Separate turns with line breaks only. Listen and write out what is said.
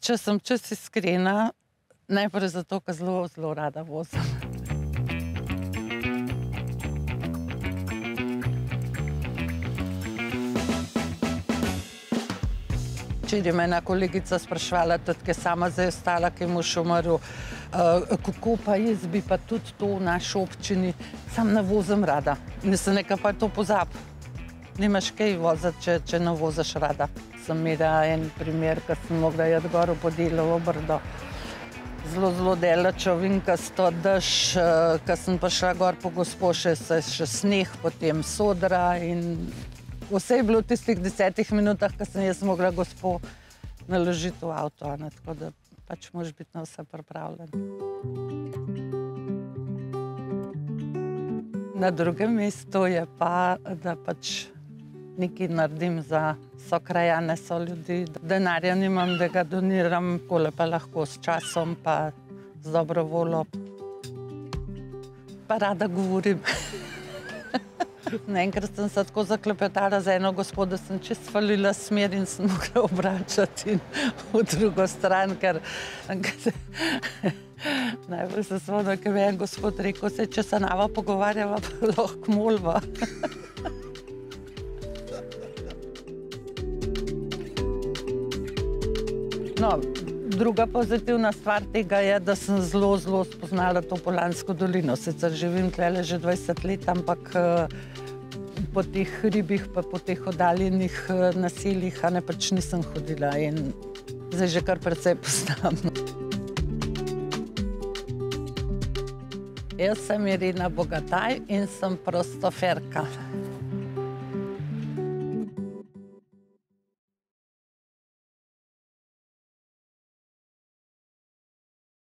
Če sem čisto iskrena, najprej zato, ker zelo rada vozim. Včeraj me je ena kolegica spraševala, tudi ko je sama zdaj ostala, ki je mož umrl, kako pa jaz bi pa tudi to v naši občini, sam ne vozim rada. In sem nekaj pa to pozabi. Nimaš kaj voziti, če ne voziš rada. Sem imela en primer, ko sem mogla iti gor v Podelovo Brdo. Zelo daleč, ovinkasto, dež, ko sem prišla gor po Gospoše, se je še sneg, potem sodra in vse je bilo v tistih 10 minutah, ko sem jaz mogla gospo naložiti v avto, tako da pač moraš biti na vse pripravljen. Na drugem mestu je pa, da pač nekaj naredim za sokrajane, ljudi. Denarja nimam, da ga doniram, takole pa lahko s časom pa z dobro voljo. Pa rada govorim. Enkrat sem se tako zaklepetala z eno gospo, da sem čisto falila smer in sem mogla obračati v drugo stran, ker najbolj se spomnim, ker mi je en gospod rekel, če se nava pogovarjava, pa lahko molva. No, druga pozitivna stvar tega je, da sem zelo spoznala to Poljansko dolino. Sicer živim tukaj že 20 let, ampak po teh hribih pa po teh oddaljenih naseljih pač nisem hodila in zdaj že kar precej poznam. Jaz sem Irena Bogataj in sem prostoferka.